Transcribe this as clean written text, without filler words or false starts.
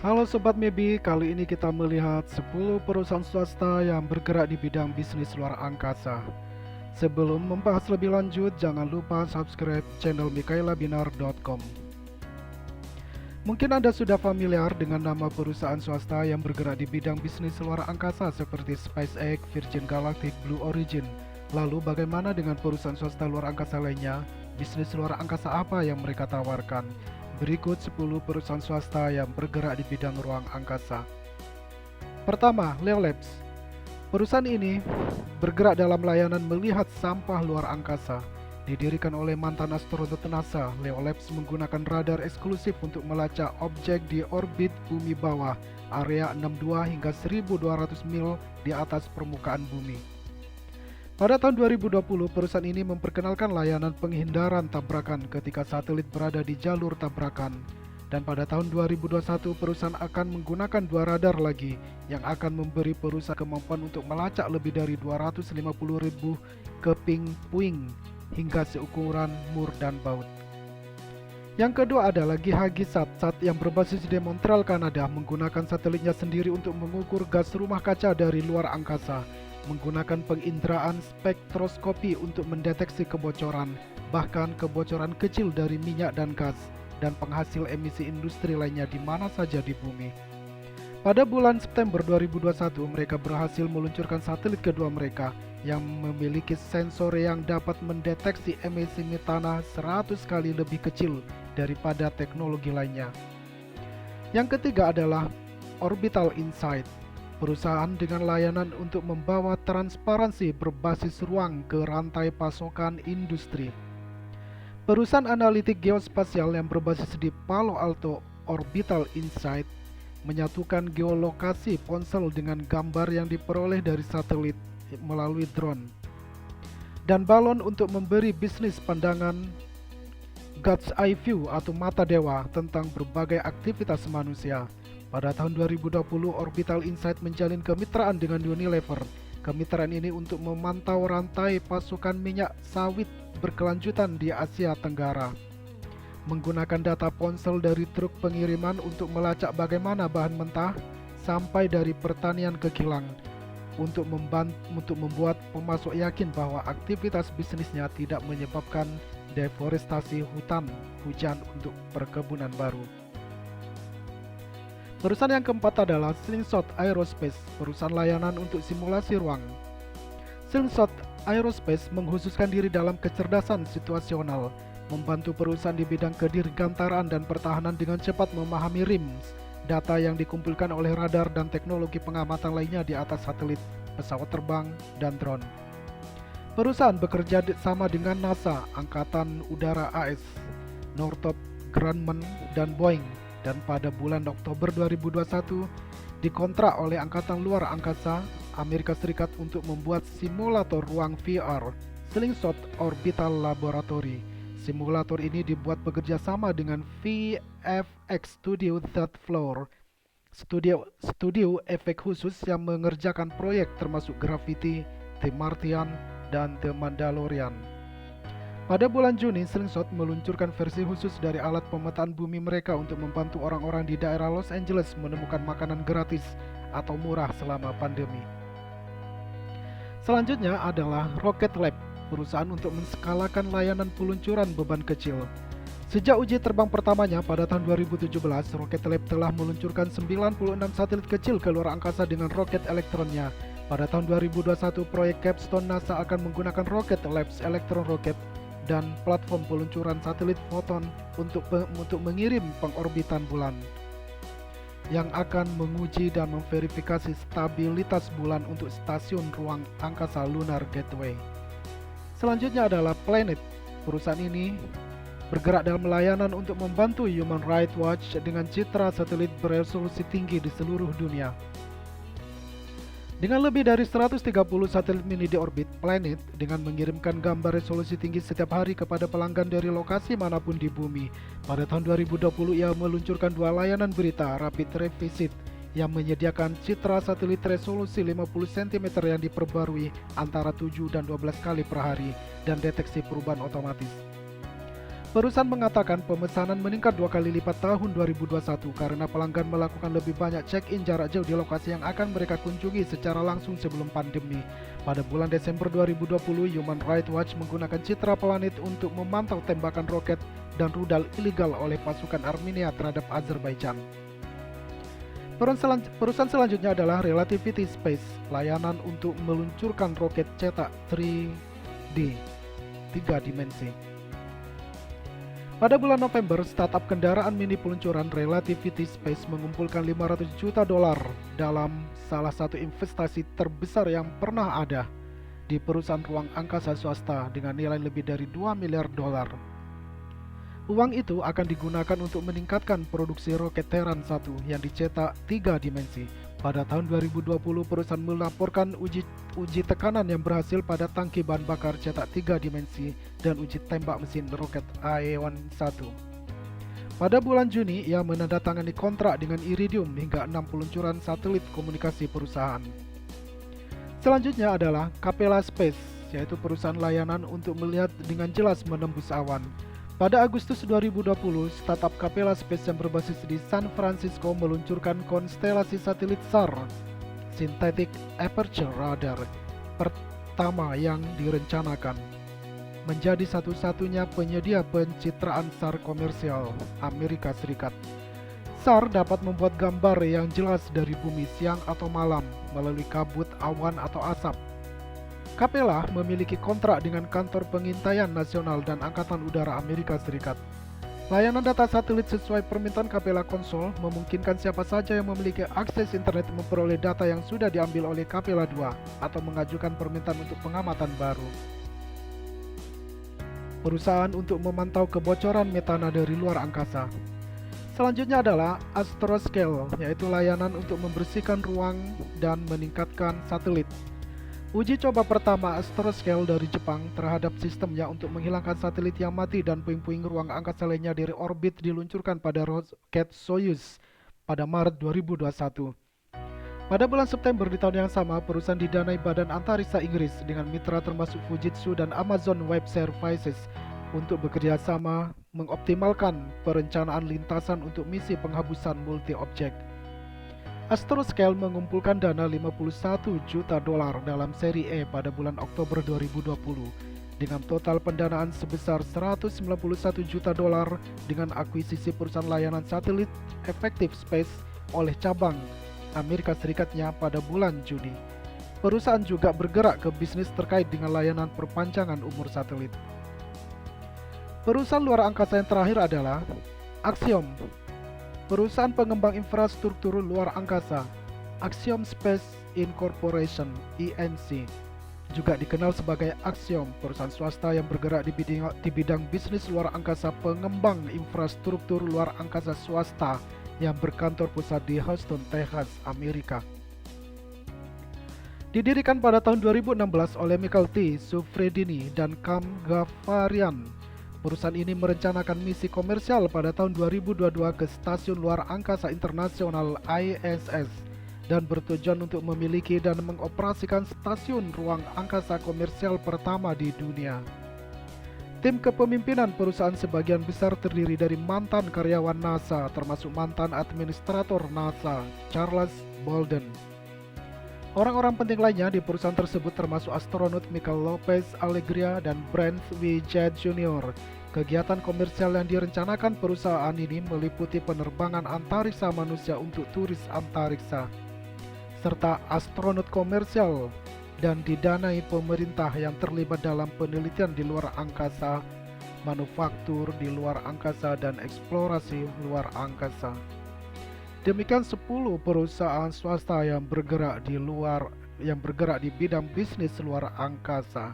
Halo Sobat Mebi, kali ini kita melihat 10 perusahaan swasta yang bergerak di bidang bisnis luar angkasa. Sebelum membahas lebih lanjut, jangan lupa subscribe channel mikaelabinar.com. Mungkin Anda sudah familiar dengan nama perusahaan swasta yang bergerak di bidang bisnis luar angkasa seperti SpaceX, Virgin Galactic, Blue Origin. Lalu bagaimana dengan perusahaan swasta luar angkasa lainnya? Bisnis luar angkasa apa yang mereka tawarkan? Berikut 10 perusahaan swasta yang bergerak di bidang ruang angkasa. Pertama, Leo Labs. Perusahaan ini bergerak dalam layanan melihat sampah luar angkasa. Didirikan oleh mantan astronot NASA, Leo Labs menggunakan radar eksklusif untuk melacak objek di orbit bumi bawah, area 62 hingga 1200 mil di atas permukaan bumi. Pada tahun 2020, perusahaan ini memperkenalkan layanan penghindaran tabrakan ketika satelit berada di jalur tabrakan. Dan pada tahun 2021, perusahaan akan menggunakan 2 radar lagi yang akan memberi perusahaan kemampuan untuk melacak lebih dari 250.000 keping puing hingga seukuran mur dan baut. Yang kedua adalah GHGSat yang berbasis di Montreal, Kanada, menggunakan satelitnya sendiri untuk mengukur gas rumah kaca dari luar angkasa, menggunakan penginderaan spektroskopi untuk mendeteksi kebocoran, bahkan kebocoran kecil dari minyak dan gas, dan penghasil emisi industri lainnya di mana saja di bumi. Pada bulan September 2021, mereka berhasil meluncurkan satelit kedua mereka yang memiliki sensor yang dapat mendeteksi emisi metana 100 kali lebih kecil daripada teknologi lainnya. Yang ketiga adalah Orbital Insight, perusahaan dengan layanan untuk membawa transparansi berbasis ruang ke rantai pasokan industri. Perusahaan analitik geospasial yang berbasis di Palo Alto, Orbital Insight, menyatukan geolokasi ponsel dengan gambar yang diperoleh dari satelit melalui drone dan balon untuk memberi bisnis pandangan God's Eye View atau mata dewa tentang berbagai aktivitas manusia. Pada tahun 2020, Orbital Insight menjalin kemitraan dengan Unilever. Kemitraan ini untuk memantau rantai pasokan minyak sawit berkelanjutan di Asia Tenggara. Menggunakan data ponsel dari truk pengiriman untuk melacak bagaimana bahan mentah sampai dari pertanian ke kilang, untuk membuat pemasok yakin bahwa aktivitas bisnisnya tidak menyebabkan deforestasi hutan hujan untuk perkebunan baru. Perusahaan yang keempat adalah Slingshot Aerospace, perusahaan layanan untuk simulasi ruang. Slingshot Aerospace mengkhususkan diri dalam kecerdasan situasional, membantu perusahaan di bidang kedirgantaraan dan pertahanan dengan cepat memahami data yang dikumpulkan oleh radar dan teknologi pengamatan lainnya di atas satelit, pesawat terbang, dan drone. Perusahaan bekerja sama dengan NASA, Angkatan Udara AS, Northrop Grumman, dan Boeing, dan pada bulan Oktober 2021 dikontrak oleh Angkatan Luar Angkasa Amerika Serikat untuk membuat simulator ruang VR, Slingshot Orbital Laboratory. Simulator ini dibuat bekerja sama dengan VFX Studio Third Floor, studio efek khusus yang mengerjakan proyek termasuk Gravity, The Martian, dan The Mandalorian. Pada bulan Juni, Slingshot meluncurkan versi khusus dari alat pemetaan bumi mereka untuk membantu orang-orang di daerah Los Angeles menemukan makanan gratis atau murah selama pandemi. Selanjutnya adalah Rocket Lab, perusahaan untuk menskalakan layanan peluncuran beban kecil. Sejak uji terbang pertamanya pada tahun 2017, Rocket Lab telah meluncurkan 96 satelit kecil ke luar angkasa dengan roket elektronnya. Pada tahun 2021, proyek Capstone NASA akan menggunakan Rocket Lab's Electron Rocket dan platform peluncuran satelit Photon untuk mengirim pengorbitan bulan, yang akan menguji dan memverifikasi stabilitas bulan untuk stasiun ruang angkasa Lunar Gateway. Selanjutnya adalah Planet. Perusahaan ini bergerak dalam layanan untuk membantu Human Rights Watch dengan citra satelit beresolusi tinggi di seluruh dunia. Dengan lebih dari 130 satelit mini di orbit, Planet dengan mengirimkan gambar resolusi tinggi setiap hari kepada pelanggan dari lokasi manapun di bumi. Pada tahun 2020, ia meluncurkan 2 layanan berita, Rapid Revisit, yang menyediakan citra satelit resolusi 50 cm yang diperbarui antara 7 dan 12 kali per hari, dan deteksi perubahan otomatis. Perusahaan mengatakan pemesanan meningkat 2 kali lipat tahun 2021 karena pelanggan melakukan lebih banyak check-in jarak jauh di lokasi yang akan mereka kunjungi secara langsung sebelum pandemi. Pada bulan Desember 2020, Human Rights Watch menggunakan citra planet untuk memantau tembakan roket dan rudal ilegal oleh pasukan Armenia terhadap Azerbaijan. Perusahaan selanjutnya adalah Relativity Space, layanan untuk meluncurkan roket cetak 3D, 3 dimensi. Pada bulan November, startup kendaraan mini peluncuran Relativity Space mengumpulkan $500 juta dalam salah satu investasi terbesar yang pernah ada di perusahaan ruang angkasa swasta dengan nilai lebih dari $2 miliar. Uang itu akan digunakan untuk meningkatkan produksi roket Terran 1 yang dicetak 3 dimensi. Pada tahun 2020, perusahaan melaporkan uji tekanan yang berhasil pada tangki bahan bakar cetak 3 dimensi dan uji tembak mesin roket Aeon 1. Pada bulan Juni, ia menandatangani kontrak dengan Iridium hingga 6 peluncuran satelit komunikasi perusahaan. Selanjutnya adalah Capella Space, yaitu perusahaan layanan untuk melihat dengan jelas menembus awan. Pada Agustus 2020, startup Capella Space yang berbasis di San Francisco meluncurkan konstelasi satelit SAR, Synthetic Aperture Radar, pertama yang direncanakan. Menjadi satu-satunya penyedia pencitraan SAR komersial Amerika Serikat. SAR dapat membuat gambar yang jelas dari bumi siang atau malam melalui kabut, awan, atau asap. Capella memiliki kontrak dengan Kantor Pengintaian Nasional dan Angkatan Udara Amerika Serikat. Layanan data satelit sesuai permintaan Capella Console memungkinkan siapa saja yang memiliki akses internet memperoleh data yang sudah diambil oleh Capella 2 atau mengajukan permintaan untuk pengamatan baru. Perusahaan untuk memantau kebocoran metana dari luar angkasa. Selanjutnya adalah Astroscale, yaitu layanan untuk membersihkan ruang dan meningkatkan satelit. Uji coba pertama Astroscale dari Jepang terhadap sistemnya untuk menghilangkan satelit yang mati dan puing-puing ruang angkasa lainnya dari orbit diluncurkan pada roket Soyuz pada Maret 2021. Pada bulan September di tahun yang sama, perusahaan didanai Badan Antariksa Inggris dengan mitra termasuk Fujitsu dan Amazon Web Services untuk bekerja sama mengoptimalkan perencanaan lintasan untuk misi penghabusan multi-objek. Astroscale mengumpulkan dana $51 juta dalam seri E pada bulan Oktober 2020 dengan total pendanaan sebesar $191 juta dengan akuisisi perusahaan layanan satelit Effective Space oleh cabang Amerika Serikatnya pada bulan Juni. Perusahaan juga bergerak ke bisnis terkait dengan layanan perpanjangan umur satelit. Perusahaan luar angkasa yang terakhir adalah Axiom, perusahaan pengembang infrastruktur luar angkasa. Axiom Space Incorporation (INC), juga dikenal sebagai Axiom, perusahaan swasta yang bergerak di bidang bisnis luar angkasa, pengembang infrastruktur luar angkasa swasta yang berkantor pusat di Houston, Texas, Amerika. Didirikan pada tahun 2016 oleh Michael T. Sufredini dan Kam Ghaffarian, perusahaan ini merencanakan misi komersial pada tahun 2022 ke Stasiun Luar Angkasa Internasional ISS dan bertujuan untuk memiliki dan mengoperasikan stasiun ruang angkasa komersial pertama di dunia. Tim kepemimpinan perusahaan sebagian besar terdiri dari mantan karyawan NASA, termasuk mantan administrator NASA, Charles Bolden. Orang-orang penting lainnya di perusahaan tersebut termasuk astronot Michael Lopez Alegria dan Brent W. Jet Jr. Kegiatan komersial yang direncanakan perusahaan ini meliputi penerbangan antariksa manusia untuk turis antariksa, serta astronot komersial, dan didanai pemerintah yang terlibat dalam penelitian di luar angkasa, manufaktur di luar angkasa, dan eksplorasi luar angkasa. Demikian 10 perusahaan swasta yang bergerak di bidang bisnis luar angkasa.